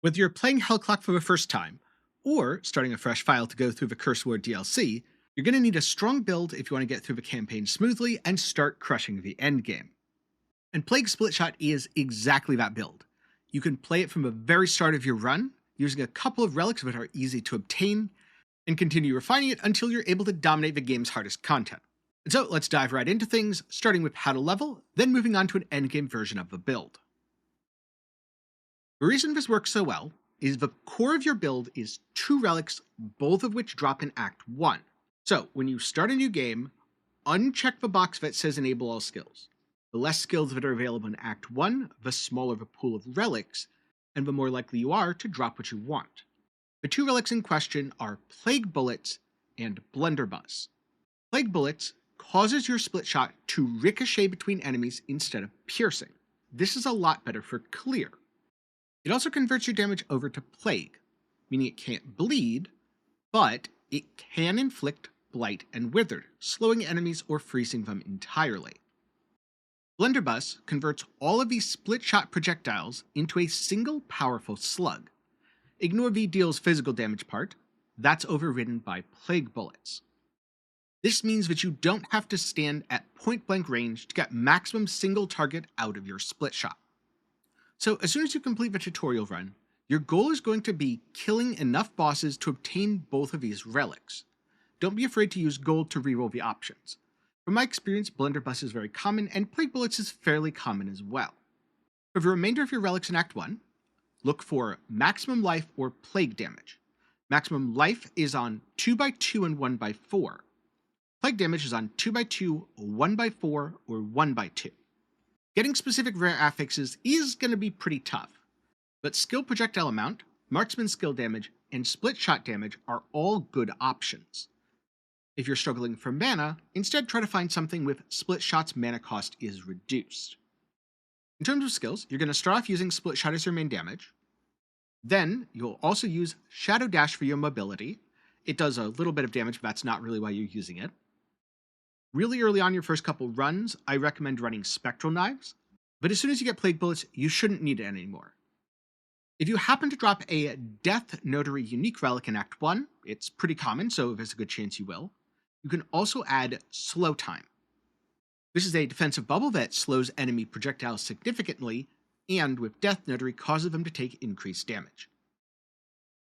Whether you're playing Hellclock for the first time, or starting a fresh file to go through the Curse War DLC, you're going to need a strong build if you want to get through the campaign smoothly and start crushing the endgame. And Plague Splitshot is exactly that build. You can play it from the very start of your run, using a couple of relics that are easy to obtain, and continue refining it until you're able to dominate the game's hardest content. And so let's dive right into things, starting with how to level, then moving on to an endgame version of the build. The reason this works so well is the core of your build is 2 relics, both of which drop in Act 1. So when you start a new game, uncheck the box that says Enable All Skills. The less skills that are available in Act 1, the smaller the pool of relics, and the more likely you are to drop what you want. The 2 relics in question are Plague Bullets and Blunderbuss. Plague Bullets causes your split shot to ricochet between enemies instead of piercing. This is a lot better for clear. It also converts your damage over to Plague, meaning it can't bleed, but it can inflict Blight and Withered, slowing enemies or freezing them entirely. Blunderbuss converts all of these split-shot projectiles into a single powerful slug. Ignore the deals physical damage part, that's overridden by Plague Bullets. This means that you don't have to stand at point-blank range to get maximum single target out of your split shot. So as soon as you complete the tutorial run, your goal is going to be killing enough bosses to obtain both of these relics. Don't be afraid to use gold to reroll the options. From my experience, Blunderbuss is very common, and Plague Bullets is fairly common as well. For the remainder of your relics in Act 1, look for Maximum Life or Plague Damage. Maximum Life is on 2x2 and 1x4. Plague Damage is on 2x2, 1x4, or 1x2. Getting specific rare affixes is going to be pretty tough, but skill projectile amount, marksman skill damage, and split shot damage are all good options. If you're struggling for mana, instead try to find something with split shot's mana cost is reduced. In terms of skills, you're going to start off using split shot as your main damage. Then you'll also use Shadow Dash for your mobility. It does a little bit of damage, but that's not really why you're using it. Really early on your first couple runs, I recommend running Spectral Knives, but as soon as you get Plague Bullets, you shouldn't need it anymore. If you happen to drop a Death Notary unique relic in Act 1, it's pretty common, so there's a good chance you will. You can also add Slow Time. This is a defensive bubble that slows enemy projectiles significantly, and with Death Notary causes them to take increased damage.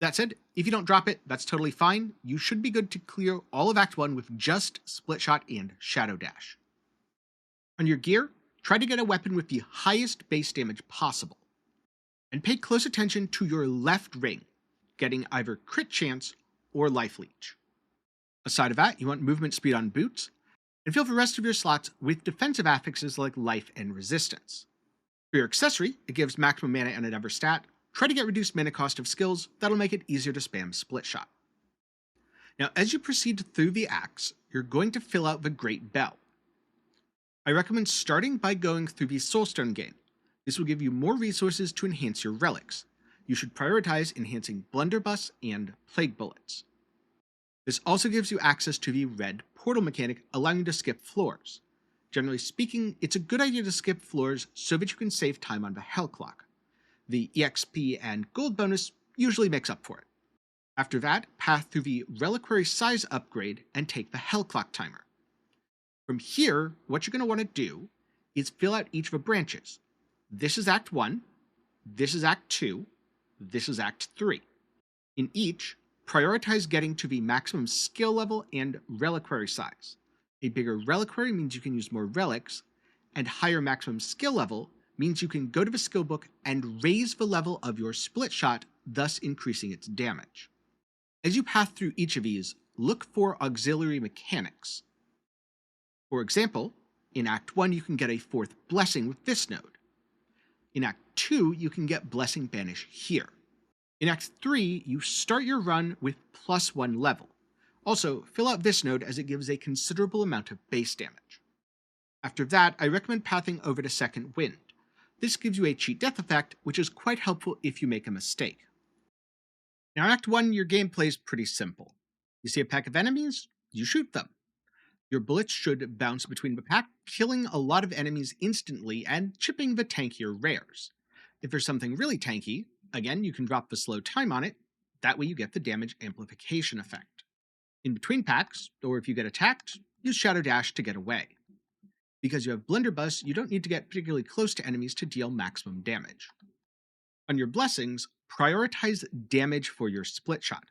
That said, if you don't drop it, that's totally fine. You should be good to clear all of Act 1 with just Split Shot and Shadow Dash. On your gear, try to get a weapon with the highest base damage possible. And pay close attention to your left ring, getting either Crit Chance or Life Leech. Aside of that, you want movement speed on boots, and fill the rest of your slots with defensive affixes like Life and Resistance. For your accessory, it gives maximum mana and another stat. Try to get reduced mana cost of skills, that'll make it easier to spam Split Shot. Now, as you proceed through the acts, you're going to fill out the Great Bell. I recommend starting by going through the Soulstone Gate. This will give you more resources to enhance your relics. You should prioritize enhancing Blunderbuss and Plague Bullets. This also gives you access to the red portal mechanic, allowing you to skip floors. Generally speaking, it's a good idea to skip floors so that you can save time on the Hellclock. The EXP and gold bonus usually makes up for it. After that, path through the Reliquary Size upgrade and take the Hellclock timer. From here, what you're going to want to do is fill out each of the branches. This is Act 1, this is Act 2, this is Act 3. In each, prioritize getting to the maximum skill level and reliquary size. A bigger reliquary means you can use more relics, and higher maximum skill level means you can go to the skill book and raise the level of your split shot, thus increasing its damage. As you pass through each of these, look for auxiliary mechanics. For example, in Act 1 you can get a 4th Blessing with this node. In Act 2 you can get Blessing Banish here. In Act 3 you start your run with +1 level. Also, fill out this node as it gives a considerable amount of base damage. After that, I recommend pathing over to Second Wind. This gives you a cheat death effect, which is quite helpful if you make a mistake. Now in Act 1, your gameplay is pretty simple. You see a pack of enemies, you shoot them. Your bullets should bounce between the pack, killing a lot of enemies instantly and chipping the tankier rares. If there's something really tanky, Again, you can drop the slow time on it, that way you get the damage amplification effect. In between packs, or if you get attacked, use Shadow Dash to get away. Because you have Blunderbuss, you don't need to get particularly close to enemies to deal maximum damage. On your blessings, prioritize damage for your split shot.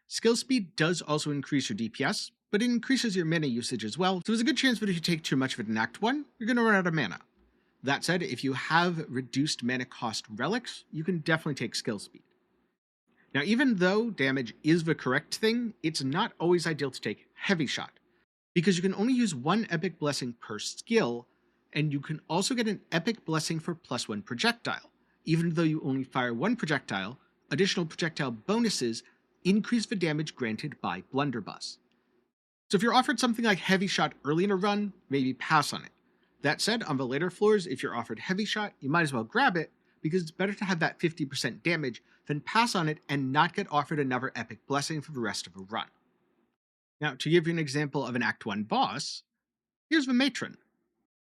Skill speed does also increase your DPS, but it increases your mana usage as well, so there's a good chance that if you take too much of it in Act 1, you're going to run out of mana. That said, if you have reduced mana cost relics, you can definitely take skill speed. Now, even though damage is the correct thing, it's not always ideal to take heavy shot, because you can only use one epic blessing per skill, and you can also get an epic blessing for +1 projectile. Even though you only fire one projectile, additional projectile bonuses increase the damage granted by Blunderbuss. So if you're offered something like heavy shot early in a run, maybe pass on it. That said, on the later floors, if you're offered heavy shot, you might as well grab it, because it's better to have that 50% damage than pass on it and not get offered another epic blessing for the rest of the run. Now, to give you an example of an Act 1 boss, here's the Matron.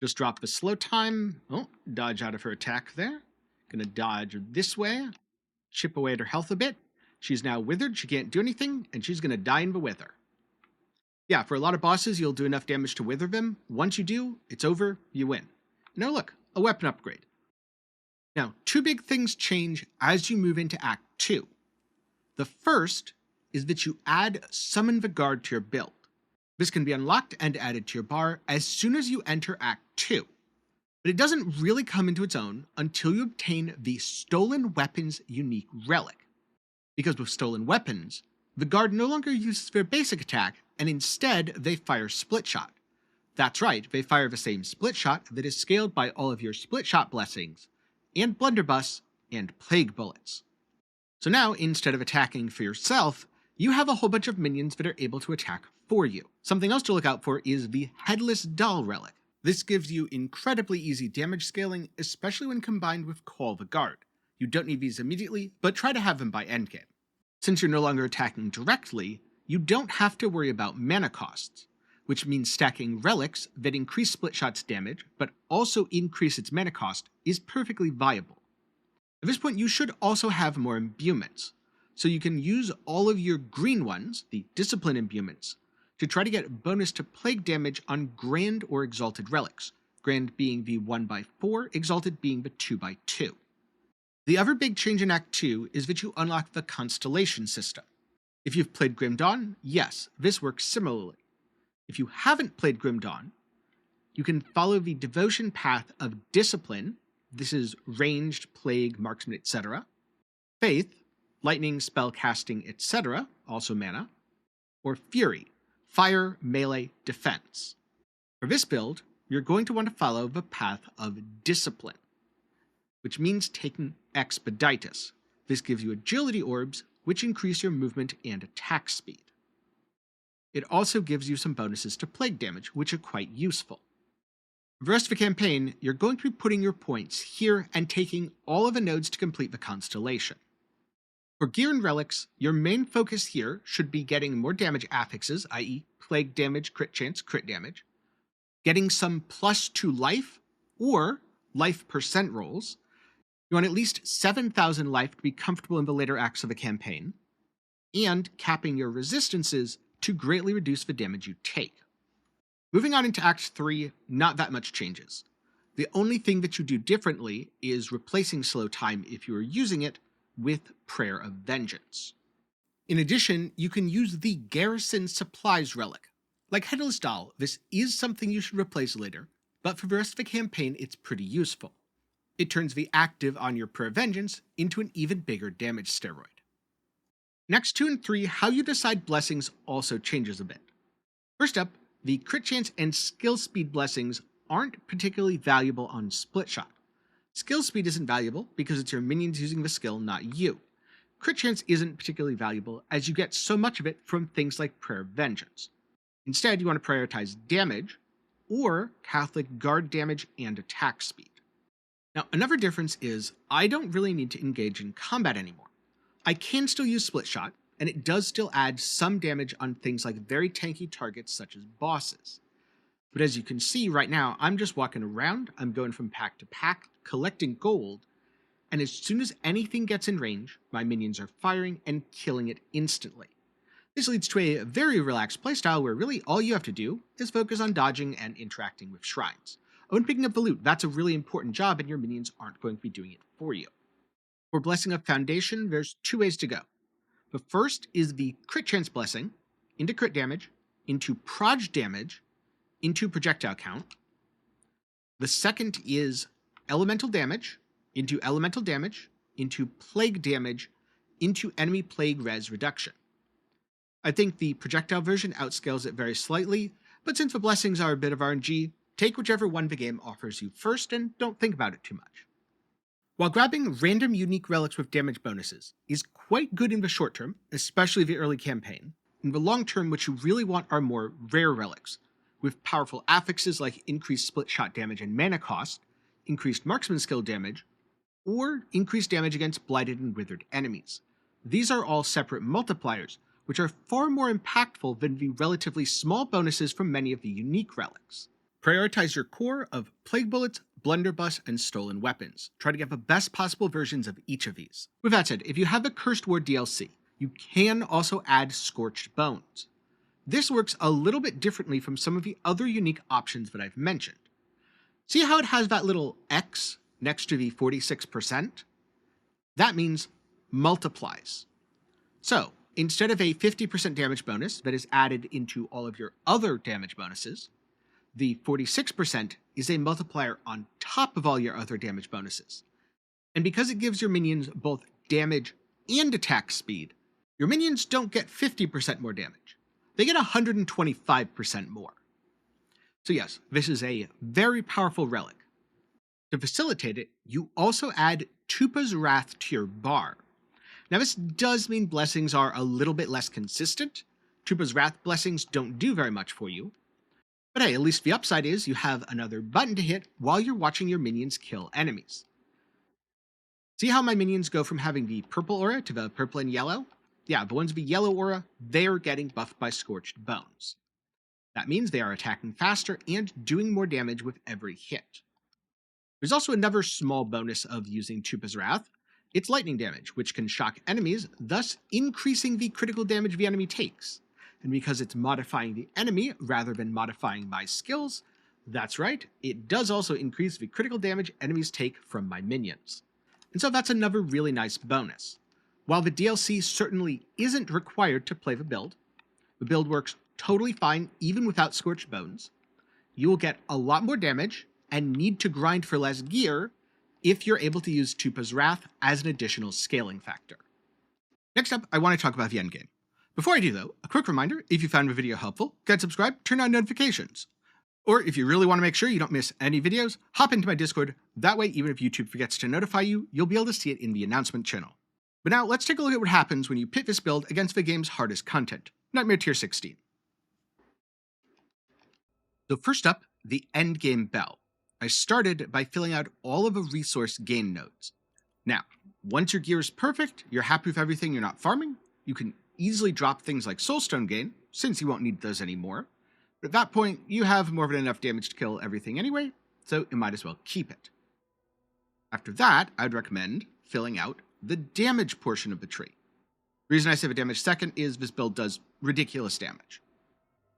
Just drop the slow time, dodge out of her attack there. Gonna dodge this way, chip away at her health a bit. She's now withered, she can't do anything, and she's gonna die in the wither. Yeah, for a lot of bosses, you'll do enough damage to wither them. Once you do, it's over, you win. Now look, a weapon upgrade. Now, two big things change as you move into Act 2. The first is that you add Summon the Guard to your build. This can be unlocked and added to your bar as soon as you enter Act 2. But it doesn't really come into its own until you obtain the Stolen Weapons unique relic. Because with stolen weapons, the Guard no longer uses their basic attack, and instead they fire split shot. That's right, they fire the same split shot that is scaled by all of your split shot blessings, and Blunderbuss, and Plague Bullets. So now, instead of attacking for yourself, you have a whole bunch of minions that are able to attack for you. Something else to look out for is the Headless Doll Relic. This gives you incredibly easy damage scaling, especially when combined with Call the Guard. You don't need these immediately, but try to have them by endgame. Since you're no longer attacking directly, you don't have to worry about mana costs, which means stacking relics that increase split shot's damage, but also increase its mana cost, is perfectly viable. At this point, you should also have more imbuements, so you can use all of your green ones, the Discipline imbuements, to try to get bonus to plague damage on Grand or Exalted relics, Grand being the 1x4, Exalted being the 2x2. The other big change in Act 2 is that you unlock the constellation system. If you've played Grim Dawn, yes, this works similarly. If you haven't played Grim Dawn, you can follow the devotion path of Discipline, this is ranged, plague, marksman, etc., Faith, lightning, spell casting, etc., also mana, or Fury, fire, melee, defense. For this build, you're going to want to follow the path of Discipline, which means taking Expeditus. This gives you agility orbs, which increase your movement and attack speed. It also gives you some bonuses to plague damage, which are quite useful. For the rest of the campaign, you're going to be putting your points here and taking all of the nodes to complete the constellation. For gear and relics, your main focus here should be getting more damage affixes, i.e. plague damage, crit chance, crit damage, getting some +2 life or life percent rolls. You want at least 7,000 life to be comfortable in the later acts of the campaign, and capping your resistances to greatly reduce the damage you take. Moving on into Act 3, not that much changes. The only thing that you do differently is replacing slow time if you are using it with Prayer of Vengeance. In addition, you can use the Garrison Supplies Relic. Like Headless Doll, this is something you should replace later, but for the rest of the campaign it's pretty useful. It turns the active on your Prayer of Vengeance into an even bigger damage steroid. Next 2 and 3, how you decide blessings also changes a bit. First up, the crit chance and skill speed blessings aren't particularly valuable on split shot. Skill speed isn't valuable because it's your minions using the skill, not you. Crit chance isn't particularly valuable as you get so much of it from things like Prayer of Vengeance. Instead, you want to prioritize damage or Catholic Guard damage and attack speed. Now, another difference is I don't really need to engage in combat anymore. I can still use split shot, and it does still add some damage on things like very tanky targets such as bosses. But as you can see right now, I'm just walking around, I'm going from pack to pack, collecting gold, and as soon as anything gets in range, my minions are firing and killing it instantly. This leads to a very relaxed playstyle where really all you have to do is focus on dodging and interacting with shrines. Oh, and picking up the loot, that's a really important job and your minions aren't going to be doing it for you. For Blessing of Foundation, there's two ways to go. The first is the crit chance blessing, into crit damage, into proj damage, into projectile count. The second is elemental damage, into plague damage, into enemy plague res reduction. I think the projectile version outscales it very slightly, but since the blessings are a bit of RNG, take whichever one the game offers you first and don't think about it too much. While grabbing random unique relics with damage bonuses is quite good in the short term, especially the early campaign, in the long term what you really want are more rare relics, with powerful affixes like increased split shot damage and mana cost, increased marksman skill damage, or increased damage against blighted and withered enemies. These are all separate multipliers, which are far more impactful than the relatively small bonuses from many of the unique relics. Prioritize your core of Plague Bullets, Blunderbuss, and Stolen Weapons. Try to get the best possible versions of each of these. With that said, if you have the Cursed War DLC, you can also add Scorched Bones. This works a little bit differently from some of the other unique options that I've mentioned. See how it has that little X next to the 46%? That means multiplies. So, instead of a 50% damage bonus that is added into all of your other damage bonuses, the 46% is a multiplier on top of all your other damage bonuses. And because it gives your minions both damage and attack speed, your minions don't get 50% more damage. They get 125% more. So yes, this is a very powerful relic. To facilitate it, you also add Tupa's Wrath to your bar. Now this does mean blessings are a little bit less consistent. Tupa's Wrath blessings don't do very much for you. But hey, at least the upside is you have another button to hit while you're watching your minions kill enemies. See how my minions go from having the purple aura to the purple and yellow? Yeah, the ones with the yellow aura, they're getting buffed by Scorched Bones. That means they are attacking faster and doing more damage with every hit. There's also another small bonus of using Tupa's Wrath. It's lightning damage, which can shock enemies, thus increasing the critical damage the enemy takes. And because it's modifying the enemy rather than modifying my skills, that's right, it does also increase the critical damage enemies take from my minions. And so that's another really nice bonus. While the DLC certainly isn't required to play the build works totally fine even without Scorched Bones. You will get a lot more damage and need to grind for less gear if you're able to use Tupa's Wrath as an additional scaling factor. Next up, I want to talk about the endgame. Before I do though, a quick reminder, if you found the video helpful, go ahead and subscribe, turn on notifications. Or if you really want to make sure you don't miss any videos, hop into my Discord. That way, even if YouTube forgets to notify you, you'll be able to see it in the announcement channel. But now let's take a look at what happens when you pit this build against the game's hardest content, Nightmare Tier 16. So first up, the Endgame Bell. I started by filling out all of the resource gain nodes. Now, once your gear is perfect, you're happy with everything, you're not farming, you can easily drop things like Soulstone gain, since you won't need those anymore. But at that point, you have more than enough damage to kill everything anyway, so you might as well keep it. After that, I'd recommend filling out the damage portion of the tree. The reason I say the damage second is this build does ridiculous damage.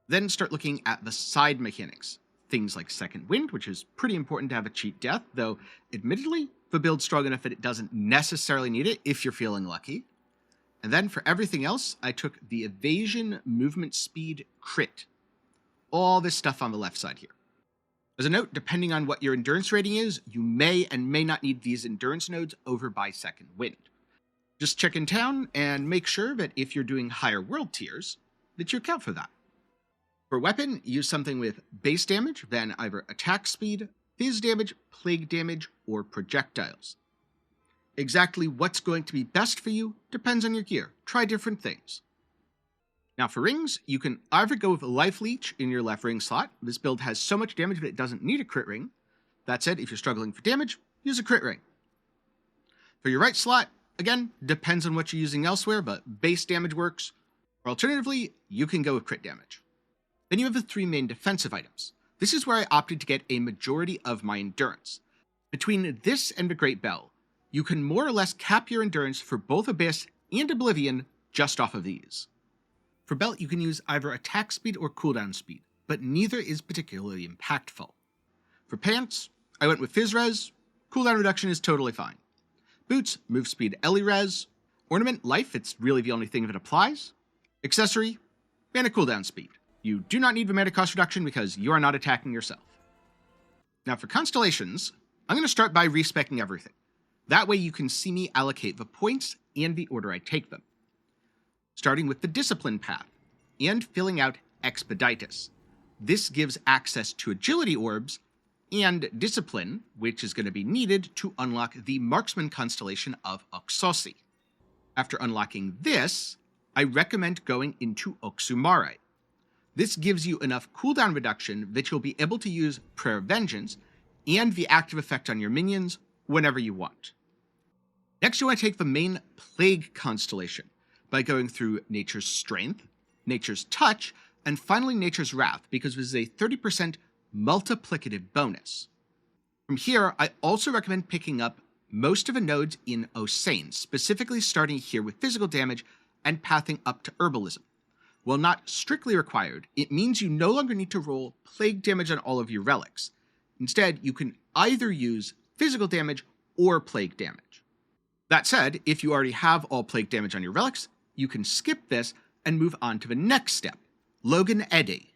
Then start looking at the side mechanics. Things like Second Wind, which is pretty important to have a cheat death, though admittedly, the build's strong enough that it doesn't necessarily need it if you're feeling lucky. And then for everything else, I took the evasion, movement speed, crit. All this stuff on the left side here. As a note, depending on what your endurance rating is, you may and may not need these endurance nodes over by Second Wind. Just check in town and make sure that if you're doing higher world tiers, that you account for that. For weapon, use something with base damage, then either attack speed, phys damage, plague damage, or projectiles. Exactly what's going to be best for you depends on your gear. Try different things. Now for rings, you can either go with Life Leech in your left ring slot. This build has so much damage that it doesn't need a crit ring. That said, if you're struggling for damage, use a crit ring. For your right slot, again, depends on what you're using elsewhere, but base damage works. Or alternatively, you can go with crit damage. Then you have the three main defensive items. This is where I opted to get a majority of my endurance. Between this and the Great Bell, you can more or less cap your endurance for both Abyss and Oblivion just off of these. For Belt, you can use either attack speed or cooldown speed, but neither is particularly impactful. For Pants, I went with Fizz Res. Cooldown reduction is totally fine. Boots, move speed Ellie Res. Ornament, life, it's really the only thing that applies. Accessory, mana cooldown speed. You do not need the mana cost reduction because you are not attacking yourself. Now for Constellations, I'm going to start by respeccing everything. That way you can see me allocate the points and the order I take them. Starting with the Discipline path, and filling out Expeditus. This gives access to Agility Orbs, and Discipline, which is going to be needed to unlock the Marksman constellation of Oxosi. After unlocking this, I recommend going into Oxumare. This gives you enough cooldown reduction that you'll be able to use Prayer of Vengeance and the active effect on your minions whenever you want. Next, you want to take the main Plague constellation by going through Nature's Strength, Nature's Touch, and finally Nature's Wrath, because this is a 30% multiplicative bonus. From here, I also recommend picking up most of the nodes in Osane, specifically starting here with physical damage and pathing up to Herbalism. While not strictly required, it means you no longer need to roll plague damage on all of your relics. Instead, you can either use physical damage or plague damage. That said, if you already have all plague damage on your relics, you can skip this and move on to the next step, Logan Ede.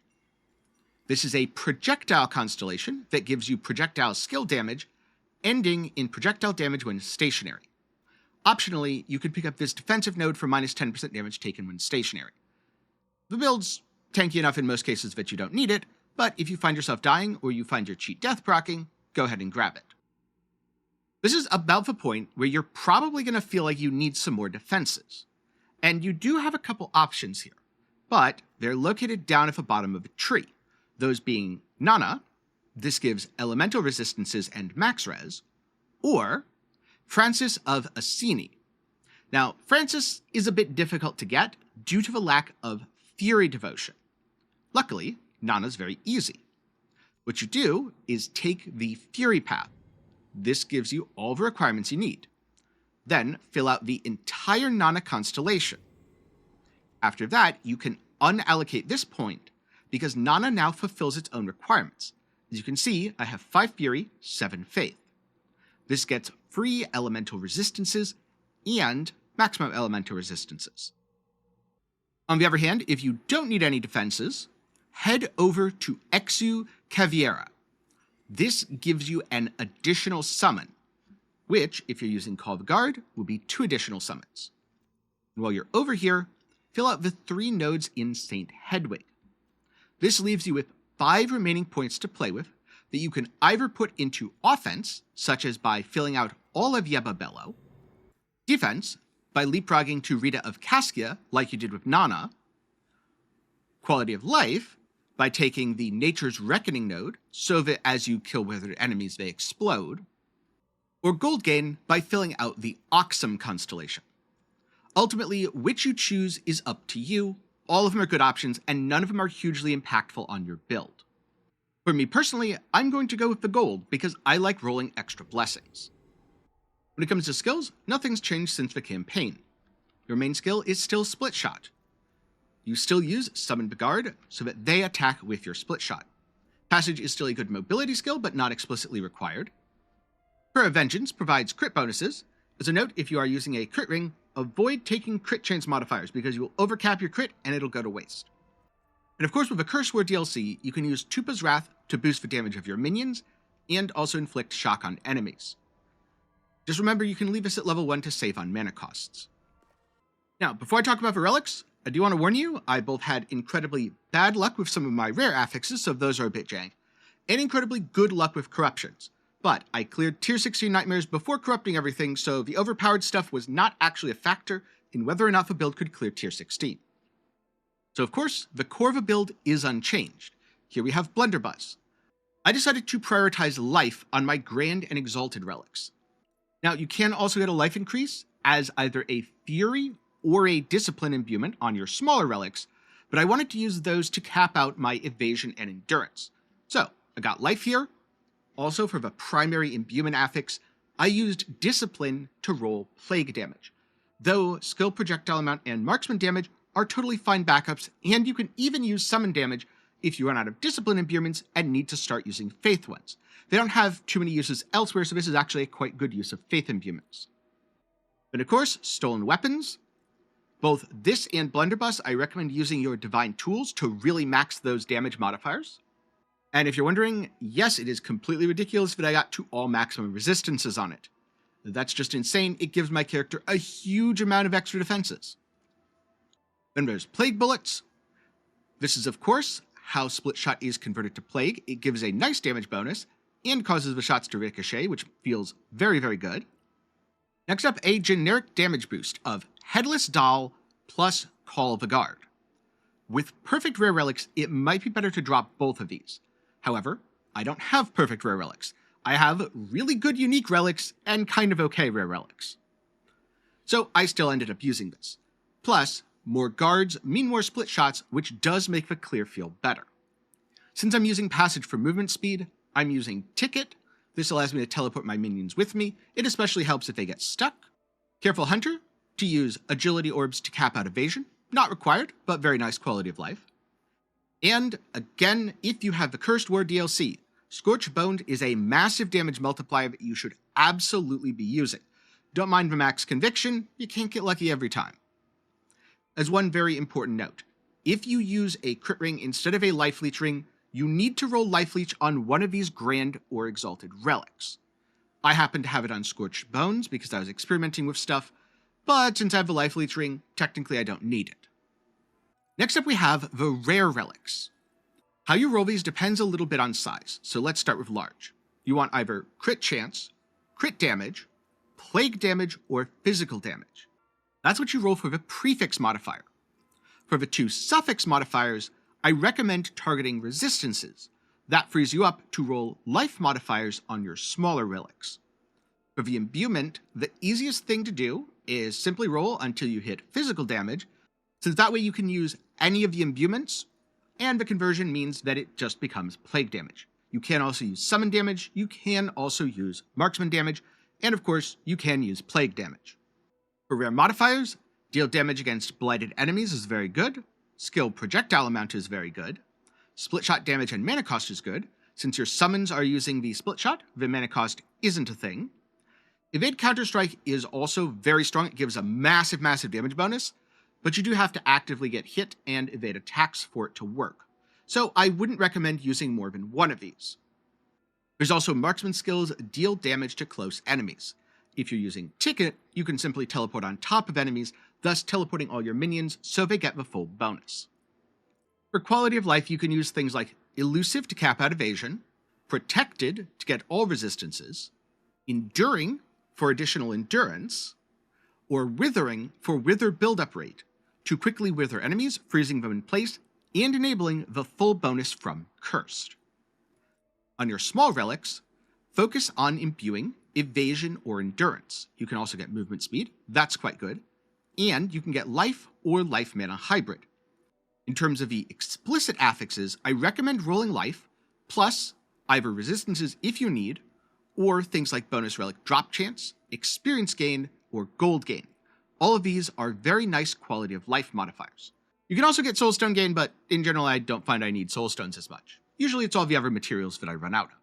This is a projectile constellation that gives you projectile skill damage, ending in projectile damage when stationary. Optionally, you could pick up this defensive node for minus 10% damage taken when stationary. The build's tanky enough in most cases that you don't need it, but if you find yourself dying or you find your cheat death proccing, go ahead and grab it. This is about the point where you're probably going to feel like you need some more defenses. And you do have a couple options here, but they're located down at the bottom of a tree, those being Nana, this gives elemental resistances and max res, or Francis of Assini. Now, Francis is a bit difficult to get due to the lack of Fury Devotion. Luckily, Nana's very easy. What you do is take the Fury path. This gives you all the requirements you need. Then fill out the entire Nana constellation. After that, you can unallocate this point because Nana now fulfills its own requirements. As you can see, I have 5 Fury, 7 Faith. This gets free elemental resistances and maximum elemental resistances. On the other hand, if you don't need any defenses, head over to Exu Caviera. This gives you an additional summon, which, if you're using Call the Guard, will be 2 additional summons. And while you're over here, fill out the 3 nodes in St. Hedwig. This leaves you with 5 remaining points to play with that you can either put into offense, such as by filling out all of Yeba Bello, defense, by leapfrogging to Rita of Caskia, like you did with Nana, quality of life, by taking the Nature's Reckoning node, so that as you kill withered enemies they explode, or gold gain by filling out the Oxum constellation. Ultimately, which you choose is up to you. All of them are good options, and none of them are hugely impactful on your build. For me personally, I'm going to go with the gold because I like rolling extra blessings. When it comes to skills, nothing's changed since the campaign. Your main skill is still Split Shot. You still use Summon the Guard so that they attack with your Split Shot. Passage is still a good mobility skill, but not explicitly required. Prayer of Vengeance provides crit bonuses. As a note, if you are using a crit ring, avoid taking crit chance modifiers because you will overcap your crit and it'll go to waste. And of course, with the Curse War DLC, you can use Tupa's Wrath to boost the damage of your minions and also inflict shock on enemies. Just remember you can leave this at level 1 to save on mana costs. Now, before I talk about the relics, I do want to warn you, I both had incredibly bad luck with some of my rare affixes, so those are a bit jank, and incredibly good luck with corruptions. But I cleared tier 16 nightmares before corrupting everything, so the overpowered stuff was not actually a factor in whether or not the build could clear tier 16. So of course, the core of a build is unchanged. Here we have Blunderbuss. I decided to prioritize life on my Grand and Exalted relics. Now you can also get a life increase as either a Fury or a Discipline imbuement on your smaller relics, but I wanted to use those to cap out my Evasion and Endurance. So I got life here. Also for the primary imbuement affix, I used Discipline to roll plague damage, though skill projectile amount and marksman damage are totally fine backups, and you can even use summon damage if you run out of discipline imbuements and need to start using faith ones. They don't have too many uses elsewhere, so this is actually a quite good use of faith imbuements. And of course, stolen weapons. Both this and Blunderbuss, I recommend using your divine tools to really max those damage modifiers. And if you're wondering, yes, it is completely ridiculous that I got to all maximum resistances on it. That's just insane. It gives my character a huge amount of extra defenses. Then there's Plague Bullets. This is, of course, how Split Shot is converted to Plague. It gives a nice damage bonus and causes the shots to ricochet, which feels very, very good. Next up, a generic damage boost of Headless Doll plus Call of the Guard. With perfect rare relics, it might be better to drop both of these. However, I don't have perfect rare relics. I have really good unique relics and kind of okay rare relics. So I still ended up using this. Plus, more guards mean more split shots, which does make the clear feel better. Since I'm using passage for movement speed, I'm using Ticket. This allows me to teleport my minions with me. It especially helps if they get stuck. Careful Hunter, to use agility orbs to cap out evasion. Not required, but very nice quality of life. And again, if you have the Cursed War DLC, Scorched Boned is a massive damage multiplier that you should absolutely be using. Don't mind the max conviction, you can't get lucky every time. As one very important note, if you use a crit ring instead of a life leech ring, you need to roll life leech on one of these grand or exalted relics. I happen to have it on Scorched Bones because I was experimenting with stuff, but since I have the life leech ring, technically I don't need it. Next up we have the rare relics. How you roll these depends a little bit on size, so let's start with large. You want either crit chance, crit damage, plague damage, or physical damage. That's what you roll for the prefix modifier. For the two suffix modifiers, I recommend targeting resistances. That frees you up to roll life modifiers on your smaller relics. For the imbuement, the easiest thing to do is simply roll until you hit physical damage, since that way you can use any of the imbuements, and the conversion means that it just becomes plague damage. You can also use summon damage, you can also use marksman damage, and of course, you can use plague damage. For rare modifiers, deal damage against blighted enemies is very good, skill projectile amount is very good, split shot damage and mana cost is good. Since your summons are using the split shot, the mana cost isn't a thing. Evade Counterstrike is also very strong. It gives a massive, massive damage bonus, but you do have to actively get hit and evade attacks for it to work. So I wouldn't recommend using more than one of these. There's also marksman skills deal damage to close enemies. If you're using Ticket, you can simply teleport on top of enemies, thus teleporting all your minions so they get the full bonus. For quality of life, you can use things like Elusive to cap out evasion, Protected to get all resistances, Enduring for additional endurance, or Withering for Wither build-up rate, to quickly wither enemies, freezing them in place, and enabling the full bonus from Cursed. On your small relics, focus on imbuing, evasion, or endurance. You can also get movement speed, that's quite good, and you can get life or life mana hybrid. In terms of the explicit affixes, I recommend rolling life, plus either resistances if you need, or things like bonus relic drop chance, experience gain, or gold gain. All of these are very nice quality of life modifiers. You can also get soulstone gain, but in general I don't find I need soulstones as much. Usually it's all the other materials that I run out of.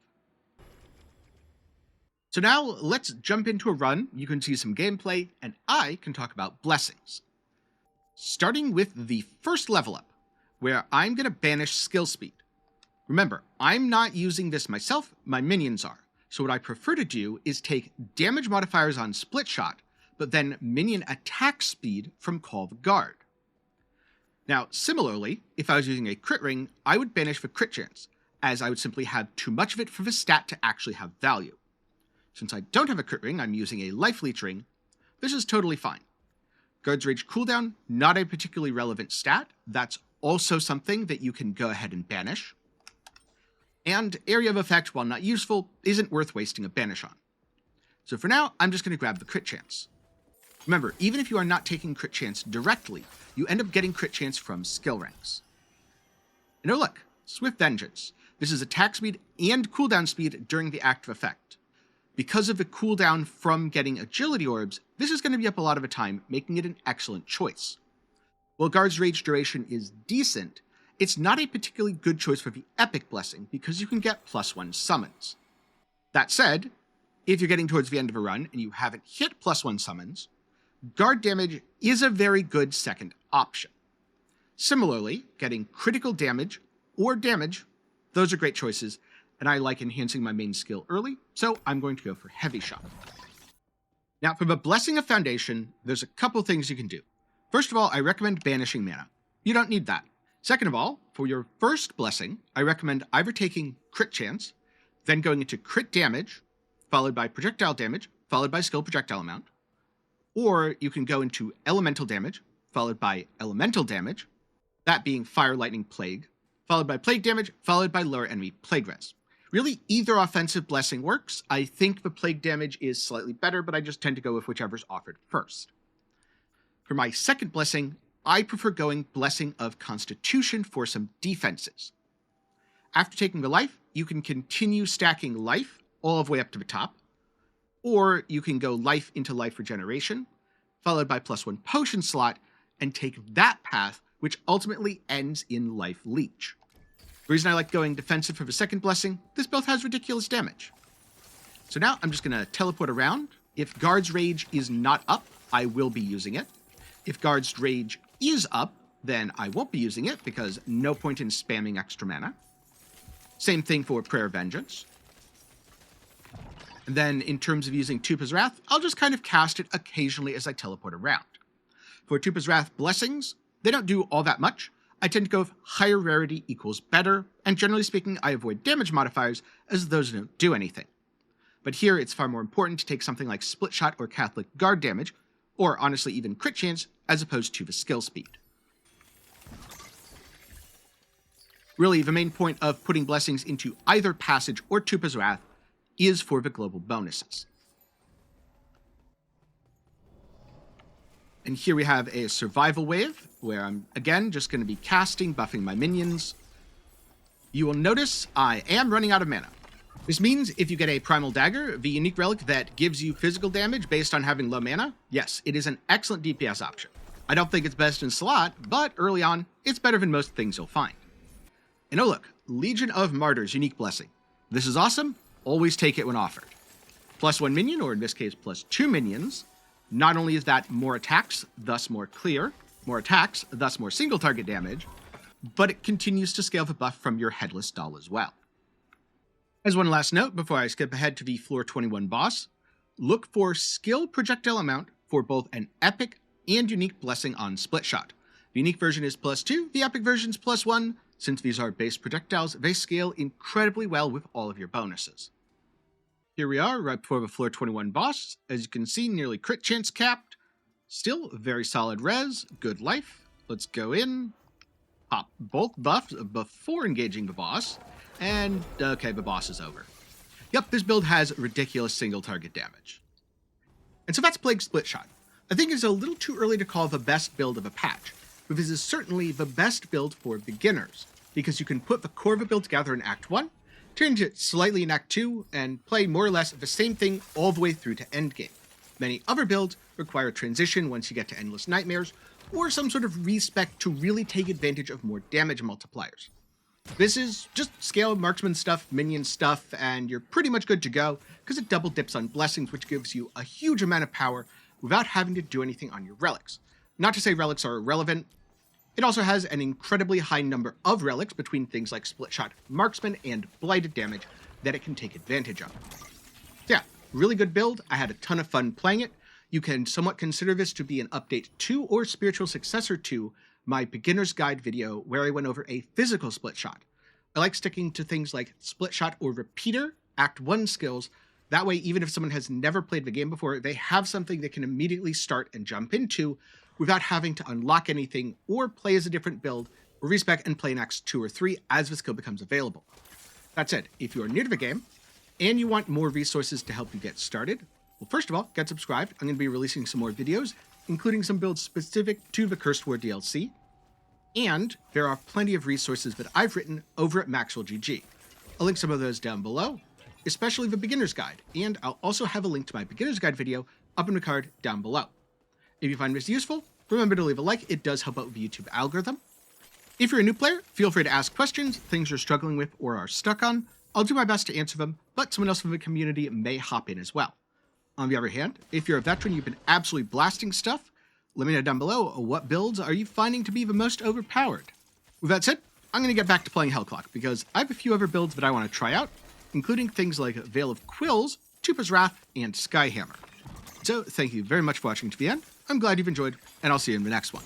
So now let's jump into a run. You can see some gameplay, and I can talk about blessings. Starting with the first level up, where I'm going to banish skill speed. Remember, I'm not using this myself, my minions are. So what I prefer to do is take damage modifiers on split shot, but then minion attack speed from Call the Guard. Now, similarly, if I was using a crit ring, I would banish the crit chance, as I would simply have too much of it for the stat to actually have value. Since I don't have a crit ring, I'm using a life leech ring. This is totally fine. Guard's Rage cooldown, not a particularly relevant stat. That's also something that you can go ahead and banish. And Area of Effect, while not useful, isn't worth wasting a banish on. So for now, I'm just going to grab the crit chance. Remember, even if you are not taking crit chance directly, you end up getting crit chance from skill ranks. And oh look, Swift Vengeance. This is attack speed and cooldown speed during the active effect. Because of the cooldown from getting agility orbs, this is going to be up a lot of the time, making it an excellent choice. While Guard's Rage duration is decent, it's not a particularly good choice for the Epic Blessing because you can get +1 summons. That said, if you're getting towards the end of a run and you haven't hit +1 summons, Guard damage is a very good second option. Similarly, getting critical damage or damage, those are great choices, and I like enhancing my main skill early, so I'm going to go for Heavy Shot. Now, for the Blessing of Foundation, there's a couple things you can do. First of all, I recommend banishing mana. You don't need that. Second of all, for your first blessing, I recommend either taking crit chance, then going into crit damage, followed by projectile damage, followed by skill projectile amount, or you can go into elemental damage, followed by elemental damage, that being fire, lightning, plague, followed by plague damage, followed by lower enemy plague res. Really, either offensive blessing works. I think the plague damage is slightly better, but I just tend to go with whichever's offered first. For my second blessing, I prefer going Blessing of Constitution for some defenses. After taking the life, you can continue stacking life all the way up to the top, or you can go life into life regeneration, followed by +1 potion slot, and take that path, which ultimately ends in life leech. The reason I like going defensive for the second blessing, this build has ridiculous damage. So now I'm just going to teleport around. If Guard's Rage is not up, I will be using it. If Guard's Rage is up, then I won't be using it because no point in spamming extra mana. Same thing for Prayer of Vengeance. And then in terms of using Tupa's Wrath, I'll just kind of cast it occasionally as I teleport around. For Tupa's Wrath blessings, they don't do all that much. I tend to go with higher rarity equals better, and generally speaking, I avoid damage modifiers as those don't do anything. But here it's far more important to take something like Split Shot or Catholic Guard damage, or honestly even crit chance, as opposed to the skill speed. Really, the main point of putting blessings into either Passage or Tupa's Wrath is for the global bonuses. And here we have a survival wave, where I'm, again, just going to be casting, buffing my minions. You will notice I am running out of mana. This means if you get a Primal Dagger, the unique relic that gives you physical damage based on having low mana, yes, it is an excellent DPS option. I don't think it's best in slot, but early on, it's better than most things you'll find. And oh look, Legion of Martyrs unique blessing. This is awesome, always take it when offered. +1 minion, or in this case +2 minions. Not only is that more attacks, thus more clear, more attacks, thus more single target damage, but it continues to scale the buff from your headless doll as well. As one last note before I skip ahead to the floor 21 boss, look for skill projectile amount for both an epic and unique blessing on Split Shot. The unique version is +2, the epic version is +1. Since these are base projectiles, they scale incredibly well with all of your bonuses. Here we are, right before the floor 21 boss. As you can see, nearly crit chance capped. Still very solid res, good life. Let's go in, pop both buffs before engaging the boss, and okay, the boss is over. Yep, this build has ridiculous single target damage. And so that's Plague Split Shot. I think it's a little too early to call the best build of a patch, but this is certainly the best build for beginners, because you can put the core of a build together in Act 1, change it slightly in Act 2, and play more or less the same thing all the way through to Endgame. Many other builds require transition once you get to Endless Nightmares, or some sort of respec to really take advantage of more damage multipliers. This is just scale marksman stuff, minion stuff, and you're pretty much good to go, because it double dips on blessings, which gives you a huge amount of power without having to do anything on your relics. Not to say relics are irrelevant. It also has an incredibly high number of relics between things like Split Shot, Marksman, and Blighted damage that it can take advantage of. So yeah, really good build. I had a ton of fun playing it. You can somewhat consider this to be an update to or spiritual successor to my beginner's guide video where I went over a physical Split Shot. I like sticking to things like Split Shot or Repeater, Act 1 skills. That way, even if someone has never played the game before, they have something they can immediately start and jump into without having to unlock anything or play as a different build or respec and play in Acts 2 or 3 as the skill becomes available. That said, if you are new to the game and you want more resources to help you get started, well, first of all, get subscribed. I'm going to be releasing some more videos, including some builds specific to the Cursed War DLC. And there are plenty of resources that I've written over at Maxwell GG. I'll link some of those down below. especially the beginner's guide, and I'll also have a link to my beginner's guide video up in the card down below. If you find this useful, remember to leave a like, it does help out with the YouTube algorithm. If you're a new player, feel free to ask questions, things you're struggling with or are stuck on. I'll do my best to answer them, but someone else from the community may hop in as well. On the other hand, if you're a veteran, you've been absolutely blasting stuff, let me know down below what builds are you finding to be the most overpowered. With that said, I'm going to get back to playing Hellclock because I have a few other builds that I want to try out, including things like Veil of Quills, Tupa's Wrath, and Skyhammer. So thank you very much for watching to the end. I'm glad you've enjoyed, and I'll see you in the next one.